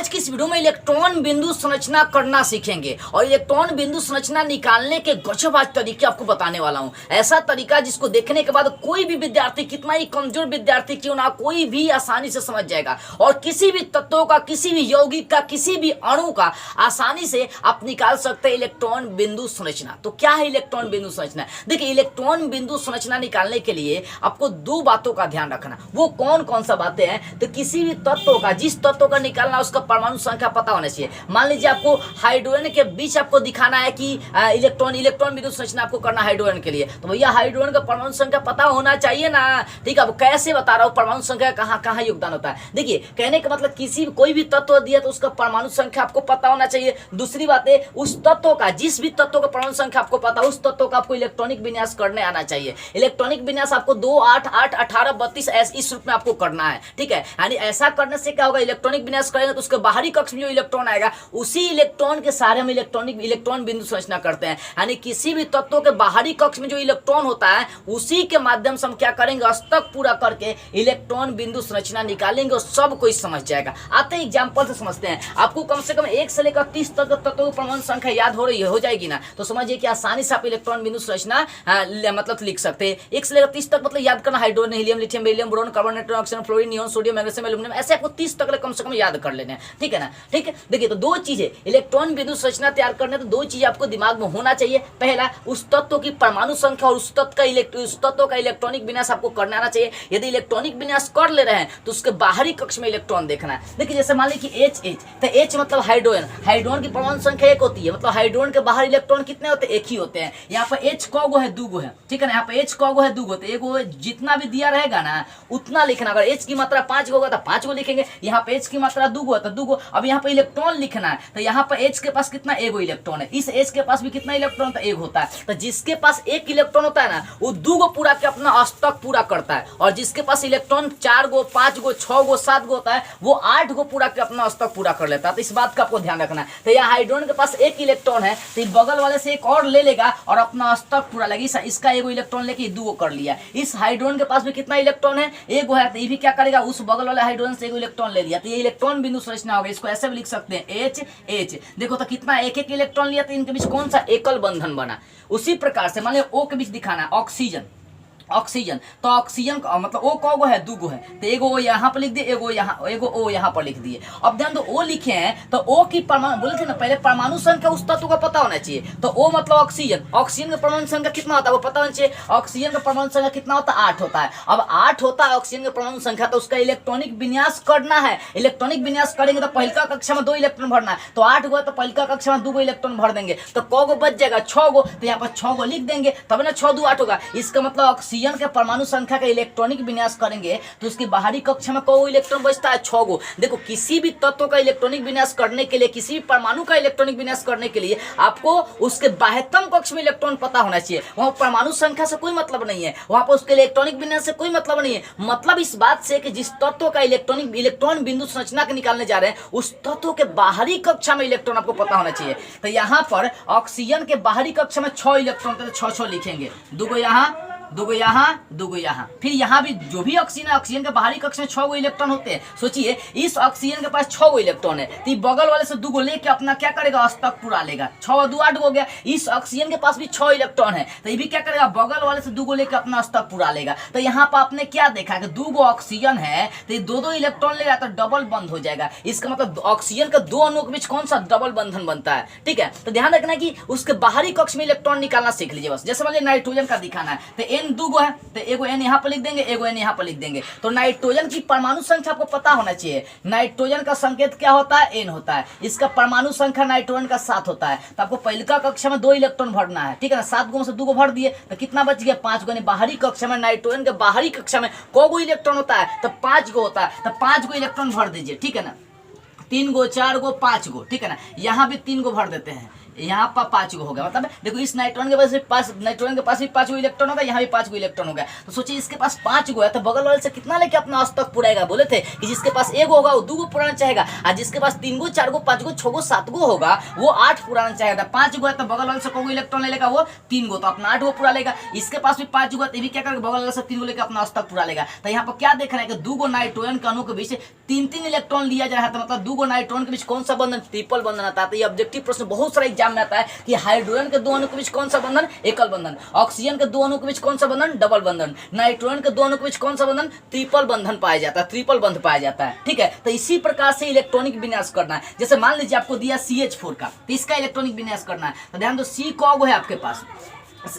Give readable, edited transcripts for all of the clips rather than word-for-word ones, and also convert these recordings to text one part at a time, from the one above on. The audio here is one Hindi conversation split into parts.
आज की इस वीडियो में इलेक्ट्रॉन बिंदु संरचना करना सीखेंगे और इलेक्ट्रॉन बिंदु संरचना निकालने के गजब आज तरीके आपको बताने वाला हूं। ऐसा तरीका जिसको देखने के बाद कोई भी विद्यार्थी, कितना ही कमजोर विद्यार्थी क्यों ना, कोई भी आसानी से समझ जाएगा और किसी भी तत्वों का, किसी भी यौगिक का, किसी भी अणु का आसानी से आप निकाल सकते हैं इलेक्ट्रॉन बिंदु संरचना। तो क्या है इलेक्ट्रॉन बिंदु संरचना? देखिए, इलेक्ट्रॉन बिंदु संरचना निकालने के लिए आपको दो बातों का ध्यान रखना। वो कौन कौन सा बातें हैं? तो किसी भी तत्व का, जिस तत्व का निकालना उसका परमाणु संख्या पता होना चाहिए। मान लीजिए आपको हाइड्रोजन के बीच आपको दिखाना है कि इलेक्ट्रॉन बिंदु संरचना आपको करना हाइड्रोजन के लिए, तो भैया हाइड्रोजन का परमाणु संख्या पता होना चाहिए ना। ठीक है, अब कैसे बता रहा हूं परमाणु संख्या कहां कहां योगदान होता है। देखिए, कहने का मतलब कोई भी तत्व दिया तो उसका परमाणु संख्या आपको पता होना चाहिए। दूसरी बात है, उस तत्व का, जिस भी तत्व का परमाणु संख्या आपको पता, उस तत्व का आपको इलेक्ट्रॉनिक विन्यास करने आना चाहिए। इलेक्ट्रॉनिक विन्यास आपको 2, 8, 8, 18, 32 इस रूप में आपको करना है। ठीक है, यानी ऐसा करने से क्या होगा, इलेक्ट्रॉनिक विन्यास करेंगे तो उसके बाहरी कक्ष में जो इलेक्ट्रॉन आएगा उसी इलेक्ट्रॉन के सहारे हम इलेक्ट्रॉन बिंदु संरचना करते हैं। यानी किसी भी तत्व के बाहरी कक्ष में जो इलेक्ट्रॉन होता है उसी के माध्यम से हम क्या करेंगे, अस्तक पूरा करके इलेक्ट्रॉन बिंदु संरचना निकालेंगे और सब कोई समझ जाएगा। आते हैं एग्जांपल से समझते हैं। आपको कम से कम 1 से लेकर 30 तक तत्वों की परमाणु संख्या याद हो जाएगी ना, तो समझिए कि आसानी से आप इलेक्ट्रॉन बिंदु संरचना मतलब लिख सकते हैं। 1 से लेकर 30 तक मतलब याद करना, hydrogen, helium, lithium, beryllium, boron, carbon, nitrogen, oxygen, fluorine, neon, sodium, magnesium, aluminium, ऐसे आपको 30 तक कम से कम याद कर लेने हैं। ठीक है ना? ठीक है, देखिए, तो दो चीजें इलेक्ट्रॉन बिंदु संरचना तैयार करने, तो दो चीजें आपको दिमाग में होना चाहिए। पहला, उस तत्व की परमाणु संख्या और उस तत्व का इलेक्ट्रॉनिक विन्यास आपको करना आना चाहिए। यदि इलेक्ट्रॉनिक विन्यास कर ले रहे हैं तो उसके बाहरी कक्ष में इलेक्ट्रॉन देखना है। देखिए, जैसे मान लीजिए कि H, तो H मतलब हाइड्रोजन। हाइड्रोजन की परमाणु संख्या 1 होती है, मतलब हाइड्रोजन के बाहर इलेक्ट्रॉन कितने होते हैं? 1 ही होते हैं। यहाँ पर H कौगो है? 2 गो है। ठीक है ना? यहाँ पर H कौगो है? 2 गो। तो एगो जितना भी दिया रहेगा ना उतना लिखना। अगर H की मात्रा 5 गो होगा तो 5 गो लिखेंगे। यहाँ पे H की मात्रा 2 गो है तो 2 गो। अब यहाँ पे इलेक्ट्रॉन लिखना है, तो यहाँ पर H के पास कितना? एगो इलेक्ट्रॉन है। इस H के पास भी कितना इलेक्ट्रॉन? तो 1 होता है। तो जिसके पास 1 इलेक्ट्रॉन होता है ना, वो 2 गो पूरा के अपना अस्तक पूरा करता है, और जिसके पास इलेक्ट्रॉन 4 गो, 5 गो, 6 गो, 7 गो होता है वो 8 गो पूरा के अपना अस्तक पूरा कर लेता है। तो इस बात का आपको ध्यान रखना है। तो यहाँ हाइड्रोजन के पास 1 इलेक्ट्रॉन है, तो बगल वाले से 1 और ले लेगा और अपना अस्तक पूरा लगेगा। इसका एगो इलेक्ट्रॉन लेके 2 गो कर लिया। इस हाइड्रोजन के पास भी कितना इलेक्ट्रॉन है? 1 गो है, तो ये भी क्या करेगा, उस बगल वाले हाइड्रोजन से 1 इलेक्ट्रॉन ले लिया। तो ये इलेक्ट्रॉन बिंदु संरचना होगी। इसको ऐसे भी लिख सकते हैं, H H। देखो तो कितना, 1 इलेक्ट्रॉन लिया, तो इनके बीच कौन सा एकल बंधन बना। उसी प्रकार से मान लीजिए O के बीच दिखाना, ऑक्सीजन, तो ऑक्सीजन का मतलब O कौगो है? 2 गो है। तो एगो O यहाँ पर लिख दिए, एगो O यहाँ पर लिख दिए। अब ध्यान दो, O लिखे हैं तो O की परमाणु, बोले थे ना पहले, परमाणु संख्या उस तत्व का पता होना चाहिए। तो O मतलब ऑक्सीजन। ऑक्सीजन का परमाणु संख्या कितना होता है वो पता होना चाहिए। ऑक्सीजन का परमाणु संख्या कितना होता है? 8 होता है। अब 8 होता है ऑक्सीजन का परमाणु संख्या, तो उसका इलेक्ट्रॉनिक विन्यास करना है। इलेक्ट्रॉनिक विन्यास करेंगे तो पहिलका कक्षा में 2 इलेक्ट्रॉन भरना है, तो 8 गो है तो पहिलका कक्षा में 2 गो इलेक्ट्रॉन भर देंगे, तो कौगो बच जाएगा? 6 गो। तो यहाँ पर 6 गो लिख देंगे, तब ना 6 2 8 होगा। इसका मतलब ऑक्सीजन के परमाणु संख्या का इलेक्ट्रॉनिक विन्यास करेंगे तो उसकी बाहरी कक्षा में कौगो इलेक्ट्रॉन बचता है? 6 गो। देखो, किसी भी तत्व का इलेक्ट्रॉनिक विन्यास करने के लिए, किसी भी परमाणु का इलेक्ट्रॉनिक विन्यास करने के लिए आपको उसके बाह्यतम कक्ष में इलेक्ट्रॉन पता होना चाहिए। वहां परमाणु संख्या से कोई मतलब नहीं है, वहां पर उसके इलेक्ट्रॉनिक विन्यास से कोई मतलब नहीं है। मतलब इस बात से कि जिस तत्व का इलेक्ट्रॉन बिंदु संरचना के निकालने जा रहे हैं उस तत्व के बाहरी कक्षा में इलेक्ट्रॉन आपको पता होना चाहिए। तो यहाँ पर ऑक्सीजन के बाहरी कक्षा में 6 इलेक्ट्रॉन, तो 6 लिखेंगे, 2 गो यहाँ, 2 गो यहाँ, 2 गो यहाँ। फिर यहाँ भी जो भी ऑक्सीजन है, ऑक्सीजन के बाहरी कक्ष में 6 गो इलेक्ट्रॉन होते हैं। सोचिए, इस ऑक्सीजन के पास 6 गो इलेक्ट्रॉन है, तो बगल वाले से 2 गो लेके अपना क्या करेगा, अस्तक पूरा लेगा। 6 2 8 गो हो गया। इस ऑक्सीजन के पास भी 6 इलेक्ट्रॉन है, तो ये भी क्या करेगा, बगल वाले से 2 गो लेके अपना अस्तक पूरा लेगा। तो यहाँ पर आपने क्या देखा कि 2 गो ऑक्सीजन है तो 2 इलेक्ट्रॉन लेगा तो डबल बंध हो जाएगा। इसका मतलब ऑक्सीजन के 2 अणुओं के बीच कौन सा डबल बंधन बनता है। ठीक है, तो ध्यान रखना कि उसके बाहरी कक्ष में इलेक्ट्रॉन निकालना सीख लीजिए बस। जैसे मान लीजिए नाइट्रोजन का दिखाना है, तो N 2 गो है, तो एगो N यहाँ पर लिख देंगे, एगो N यहाँ पर लिख देंगे। तो नाइट्रोजन की परमाणु संख्या आपको पता होना चाहिए। नाइट्रोजन का संकेत क्या होता है? N होता है। इसका परमाणु संख्या नाइट्रोजन का 7 होता है। तो आपको पहिलका कक्षा में 2 इलेक्ट्रॉन भरना है। ठीक है ना? 7 गो में से 2 गो भर दिए तो कितना बच गया? 5 गो। बाहरी कक्षा में, नाइट्रोजन के बाहरी कक्षा में कौगो इलेक्ट्रॉन होता है? तो 5 गो होता है। तो 5 गो इलेक्ट्रॉन भर दीजिए। ठीक है ना? 3 गो, 4 गो, 5 गो। ठीक है ना? यहाँ भी 3 गो भर देते हैं, यहाँ पर 5 गो हो गया। मतलब देखो इस नाइट्रोजन के पास नाइट्रोजन के पास भी 5 गो इलेक्ट्रॉन होगा, यहाँ भी 5 गो इलेक्ट्रॉन हो गया। तो सोचिए इसके पास 5 गो है तो बगल वाले से कितना लेके अपना अस्तक पुराएगा। बोले थे कि जिसके पास 1 होगा वो 2 गो पुराना चाहेगा, और जिसके पास 3 गो 4 गो 5 गो 6 गो 7 गो होगा वो 8 पुराना चाहेगा। 5 गो है तो बगल वाले से को इलेक्ट्रॉन ले लेगा वो 3 गो, तो अपना 8 गो पूरा लेगा। इसके पास भी 5 गो है तो भी क्या करेगा, बगल वाले से 3 गो लेकर अपना अस्तक पूरा लेगा। तो यहाँ पर क्या देख रहे हैं कि 2 गो नाइट्रोजन के अणु के बीच 3-3 इलेक्ट्रॉन लिया जा रहा है। तो मतलब 2 गो नाइट्रोजन के बीच कौन सा बंधन, ट्रिपल बंधन आता है। तो ये ऑब्जेक्टिव प्रश्न बहुत सारा एग्जाम में आता है कि हाइड्रोजन के 2 अणु के बीच कौन सा बंधन, एकल बंधन। ऑक्सीजन के 2 अणु के बीच कौन सा बंधन, डबल बंधन। नाइट्रोजन के 2 अणु के बीच कौन सा बंधन, ट्रिपल बंधन पाया जाता है, ट्रिपल बंध पाया जाता है। ठीक है, तो इसी प्रकार से इलेक्ट्रॉनिक विन्यास करना है। जैसे मान लीजिए आपको दिया CH4 का, तो इसका इलेक्ट्रॉनिक विन्यास करना है। तो ध्यान दो C कौगो है आपके पास,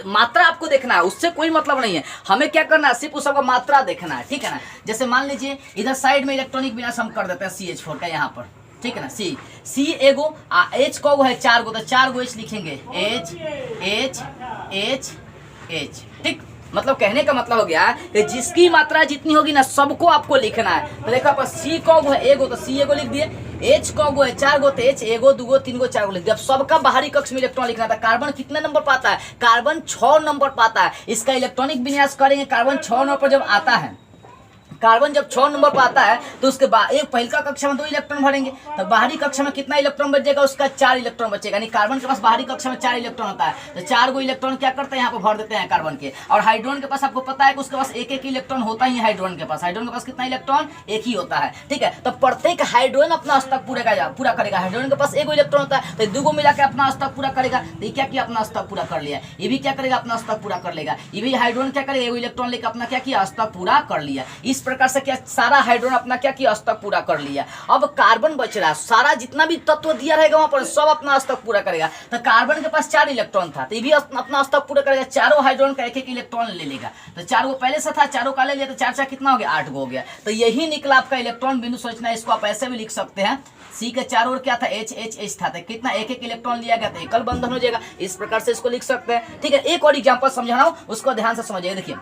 मात्रा आपको देखना है, उससे कोई मतलब नहीं है। हमें क्या करना है, सिर्फ उस सबका मात्रा देखना है। ठीक है ना, जैसे मान लीजिए इधर साइड में इलेक्ट्रॉनिक विन्यास हम कर देते हैं CH4 का यहाँ पर। ठीक है ना, C एगो, H कौगो है 4 गो, तो 4 गो H लिखेंगे, H H H H। ठीक, मतलब कहने का मतलब हो गया कि जिसकी मात्रा जितनी होगी ना सबको आपको लिखना है। तो देखो आप C कौगो है एगो, तो C एगो लिख दिए। H कौगो है 4 गो, तो H एगो 2 गो 3 गो 4 गो लिख दिया। अब सबका बाहरी कक्ष में इलेक्ट्रॉन लिखना था। कार्बन कितने नंबर पाता है, कार्बन 6 नंबर पाता है। इसका इलेक्ट्रॉनिक विन्यास करेंगे, कार्बन 6 नंबर पर जब आता है, कार्बन जब 6 नंबर पर आता है तो उसके बाद एक पहला कक्षा में 2 इलेक्ट्रॉन भरेंगे, तो बाहरी कक्षा में कितना इलेक्ट्रॉन बचेगा, उसका 4 इलेक्ट्रॉन बचेगा। यानी कार्बन के पास बाहरी कक्षा में 4 इलेक्ट्रॉन होता है, तो 4 गो इलेक्ट्रॉन क्या करते हैं, यहाँ पर भर देते हैं कार्बन के। और हाइड्रोजन के पास आपको पता है कि उसके पास एक इलेक्ट्रॉन होता ही है। हाइड्रोजन के पास कितना इलेक्ट्रॉन, एक ही होता है। ठीक है, तो प्रत्येक हाइड्रोजन अपना अस्तक पूरा करेगा। हाइड्रोजन के पास 1 इलेक्ट्रॉन होता है, तो 2 गो मिला के अपना अस्तक पूरा करेगा। तो ये क्या किया, अपना अस्तक पूरा कर लिया। ये भी क्या करेगा, अपना अस्तक पूरा कर लेगा। ये भी हाइड्रोजन क्या करेगा, 1 इलेक्ट्रॉन लेकर अपना क्या किया, अस्तक पूरा कर लिया। इस प्रकार से क्या सारा हाइड्रोजन अपना क्या किया, अस्तक पूरा कर लिया। अब कार्बन बच रहा है, सारा जितना भी तत्व दिया रहेगा वहां पर सब अपना अस्तक पूरा करेगा। तो कार्बन के पास 4 इलेक्ट्रॉन था, तो ये भी अपना अस्तक पूरा करेगा। चारों हाइड्रोजन का 1-1 इलेक्ट्रॉन ले लेगा। तो 4 गो पहले से था, चारों का ले लिया, तो 4 कितना हो गया, 8 गो हो गया। तो यही निकला आपका इलेक्ट्रॉन बिंदु संरचना। इसको आप ऐसे भी लिख सकते हैं, C के चारों ओर क्या था, H H H था, तो कितना 1-1 इलेक्ट्रॉन लिया गया, तो एकल बंधन हो जाएगा। इस प्रकार से इसको लिख सकते हैं। ठीक है, एक और एग्जांपल समझा रहा हूं, उसको ध्यान से समझिए। देखिए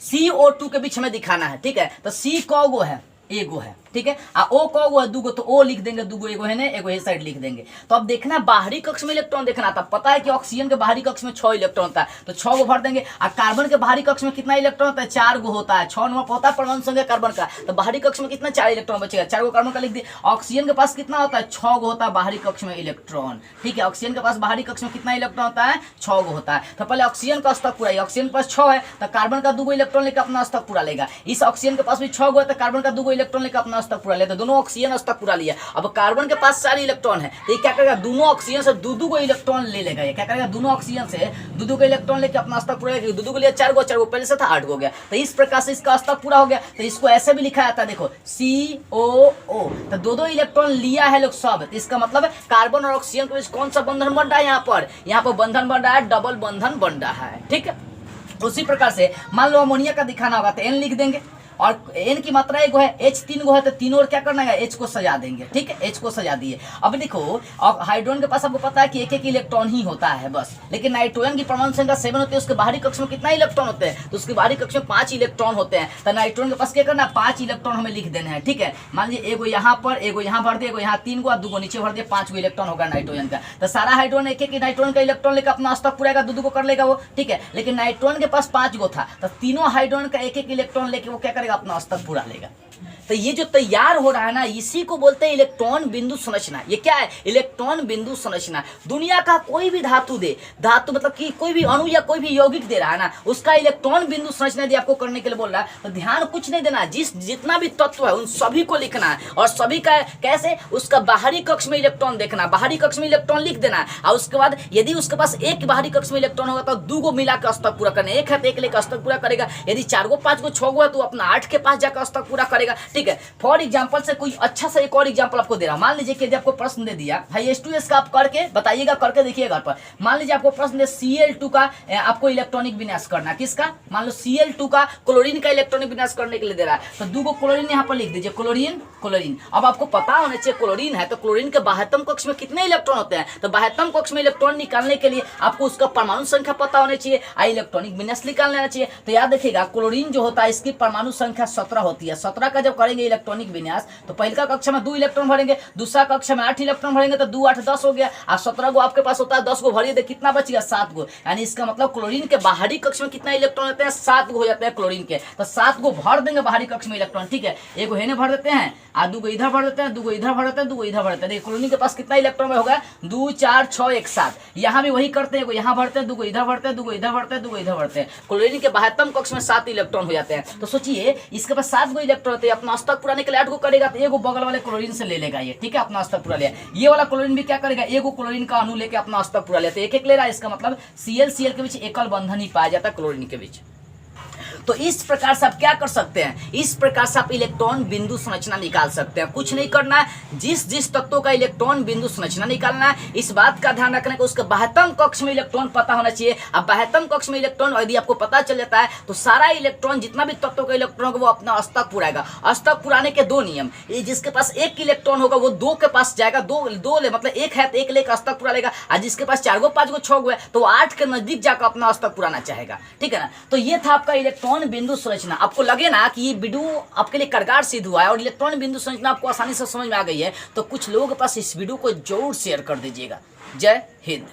CO2 के बीच में दिखाना है। ठीक है, तो C कौगो है, एगो है। ठीक है, O कौगो है, 2 गो, तो O लिख देंगे, 2 गो एगो है ना, एगो ये साइड लिख देंगे। तो अब देखना बाहरी कक्ष में इलेक्ट्रॉन देखना था। पता है कि ऑक्सीजन के बाहरी कक्ष में 6 इलेक्ट्रॉन होता है, तो 6 गो भर देंगे। और कार्बन के बाहरी कक्ष में कितना इलेक्ट्रॉन होता है, 4 गो होता है। 6 नंबर होता है परमाणु संख्या कार्बन का, तो बाहरी कक्ष में कितना, 4 इलेक्ट्रॉन बचेगा। 4 गो कार्बन का लिख दिए। ऑक्सीजन के पास कितना होता है, 6 गो होता है बाहरी कक्ष में इलेक्ट्रॉन। ठीक है, ऑक्सीजन के पास बाहरी कक्ष में कितना इलेक्ट्रॉन होता है, 6 गो होता है। तो पहले ऑक्सीजन का अस्तक पूरा, ऑक्सीजन के पास 6 है, तो कार्बन का 2 गो इलेक्ट्रॉन लेकर अपना अस्तक पूरा लेगा। इस ऑक्सीजन के पास भी 6 गो है, तो कार्बन का 2 गो इलेक्ट्रॉन लेकर अपना अस्तक पूरा लेता है। दोनों ऑक्सीजन अस्तक पूरा लिया। अब कार्बन के पास 4 इलेक्ट्रॉन है, तो ये क्या करेगा, दोनों ऑक्सीजन से 2-2 को इलेक्ट्रॉन ले लेगा। ये क्या करेगा, दोनों ऑक्सीजन से 2-2 को इलेक्ट्रॉन लेके अपना अस्तक पूरा लेगा। 2-2 को लिया, 4 गो पहले से था, 8 गो हो गया। तो इस प्रकार से इसका अस्तक पूरा हो गया। तो इसको ऐसे भी लिखा जाता है, देखो COO, तो 2-2 इलेक्ट्रॉन लिया है लोग सब। तो इसका मतलब है कार्बन और ऑक्सीजन के बीच कौन सा बंधन बन रहा है, यहाँ पर बंधन बन रहा है, डबल बंधन बन रहा है। ठीक है, उसी प्रकार से मान लो अमोनिया का दिखाना होगा, तो N लिख देंगे। और N की मात्रा 1 है, H 3 गो है, तो तीनों और क्या करना है, H को सजा देंगे। ठीक है, H को सजा दिए। अब देखो, अब हाइड्रोजन के पास आपको पता है कि 1-1 इलेक्ट्रॉन ही होता है बस। लेकिन नाइट्रोजन की परमाणु संख्या 7 होती है, उसके बाहरी कक्ष में कितना इलेक्ट्रॉन होते हैं, तो उसके बाहरी कक्ष में 5 इलेक्ट्रॉन होते हैं। तो नाइट्रोजन के पास क्या करना है, 5 इलेक्ट्रॉन हमें लिख देना है। ठीक है, मान लीजिए एगो यहाँ पर, एगो यहाँ भर दिया, एगो यहाँ 3 गो, 2 गो नीचे भर दिया, 5 गो इलेक्ट्रॉन होगा नाइट्रोजन का। तो सारा हाइड्रोजन 1-1 नाइट्रोजन का इलेक्ट्रॉन लेकर अपना अस्तक पूरा 2-2 को कर लेगा वो। ठीक है, लेकिन नाइट्रोजन के पास 5 गो था, तो तीनों हाइड्रोजन का 1-1 इलेक्ट्रॉन लेके वो क्या करेगा, अपना अस्तक पूरा लेगा। तो ये जो तैयार हो रहा है ना, इसी को बोलते हैं इलेक्ट्रॉन बिंदु संरचना। ये क्या है, इलेक्ट्रॉन बिंदु संरचना। दुनिया का कोई भी धातु दे, धातु मतलब कि कोई भी अणु या कोई भी यौगिक दे रहा है ना, उसका इलेक्ट्रॉन बिंदु संरचना यदि आपको करने के लिए बोल रहा है, तो ध्यान कुछ नहीं देना, जितना भी तत्व है उन सभी को लिखना है। और सभी का कैसे, उसका बाहरी कक्ष में इलेक्ट्रॉन देखना, बाहरी कक्ष में इलेक्ट्रॉन लिख देना है। और उसके बाद यदि उसके पास 1 बाहरी कक्ष में इलेक्ट्रॉन होगा, तो 2 गो मिला के अस्तक पूरा करना। 1 है तो 1 लेकर अस्तक पूरा करेगा। यदि 4 गो 5 गो 6 गो है, तो अपना 8 के पास जाकर अस्तक पूरा करेगा। ठीक है, फॉर एग्जांपल से कोई अच्छा सा एक और एग्जांपल आपको दे रहा हूं। मान लीजिए कि यदि आपको प्रश्न दे दिया भाई H2S का, आप करके बताइएगा, करके देखिएगा पर। मान लीजिए आपको प्रश्न दे Cl2 का आपको इलेक्ट्रॉनिक विन्यास करना, किसका, मान लो Cl2 का क्लोरीन का इलेक्ट्रॉनिक विन्यास करने के लिए दे रहा है। तो 2 गो क्लोरीन यहाँ पर लिख दीजिए, क्लोरीन क्लोरीन। अब आपको पता होना चाहिए क्लोरीन है तो क्लोरीन के बाह्यतम कक्ष में कितने इलेक्ट्रॉन होते हैं। तो बाह्यतम कक्ष में इलेक्ट्रॉन निकालने के लिए आपको उसका परमाणु संख्या पता होनी चाहिए, इलेक्ट्रॉनिक विन्यास निकाल लेना चाहिए। तो याद रखिएगा, क्लोरीन जो होता है इसकी परमाणु संख्या 17 होती है। 17 का जब करेंगे इलेक्ट्रॉनिक विन्यास, तो पहले कक्षा में 2 इलेक्ट्रॉन भरेंगे, दूसरा कक्षा में 8 इलेक्ट्रॉन भरेंगे, तो 2 8 10 हो गया। और 17 गो आपके पास होता है, 10 गो भरिए दे, कितना बच गया 7 गो। यानी इसका मतलब क्लोरीन के बाहरी कक्ष में कितना इलेक्ट्रॉन होते हैं, 7 गो हो जाते हैं क्लोरीन के। तो 7 गो भर देंगे बाहरी कक्ष में इलेक्ट्रॉन, ठीक है। एक गो हेने भर देते हैं, और 2 गो इधर भर देते हैं, 2 गो इधर भर देते हैं, 2 गो इधर भर देते हैं। देखिए क्लोरीन के पास कितना इलेक्ट्रॉन में होगा, 2 4 6 1 7। यहाँ भी वही करते हैं, यहाँ भरते हैं, 2 गो इधर भरते हैं, 2 गो इधर भरते हैं, 2 गो इधर भरते हैं। क्लोरीन के बाह्यतम कक्ष में 7 इलेक्ट्रॉन हो जाते हैं। तो सोचिए इसके पास 7 गो इलेक्ट्रॉन होते हैं, अपना स्तर पुराने के लिए 8 गो करेगा, तो एगो बगल वाले क्लोरीन से ले लेगा ये, ठीक है, अपना स्तर पूरा लिया। ये वाला क्लोरीन भी क्या करेगा, एगो क्लोरीन का अणु लेके अपना स्तर पूरा लेते, एक एक ले रहा है। इसका मतलब Cl के बीच एकल बंधन ही पाया जाता है क्लोरीन के बीच। तो इस प्रकार से आप क्या कर सकते हैं, इस प्रकार से आप इलेक्ट्रॉन बिंदु संरचना निकाल सकते हैं। कुछ नहीं करना है, जिस जिस तत्वों का इलेक्ट्रॉन बिंदु संरचना निकालना है, इस बात का ध्यान रखना है कि उसके बाह्यतम कक्ष में इलेक्ट्रॉन पता होना चाहिए। अब बाह्यतम कक्ष में इलेक्ट्रॉन यदि आपको पता चल जाता है, तो सारा इलेक्ट्रॉन जितना भी तत्वों का इलेक्ट्रॉन होगा वो अपना अस्तक पुराएगा। अस्तक पुराने के 2 नियम, जिसके पास 1 इलेक्ट्रॉन होगा वो 2 के पास जाएगा, 2 ले मतलब 1 है तो 1 लेकर अस्तक पुरा लेगा। और जिसके पास 4 गो 5 गो 6 गो है तो 8 के नजदीक जाकर अपना अस्तक पुराना चाहेगा, ठीक है ना। तो ये था आपका इलेक्ट्रॉन बिंदु संरचना। आपको लगे ना कि ये वीडियो आपके लिए कारगर सिद्ध हुआ है और इलेक्ट्रॉन बिंदु संरचना आपको आसानी से समझ में आ गई है, तो कुछ लोगों के पास इस वीडियो को जरूर शेयर कर दीजिएगा। जय हिंद।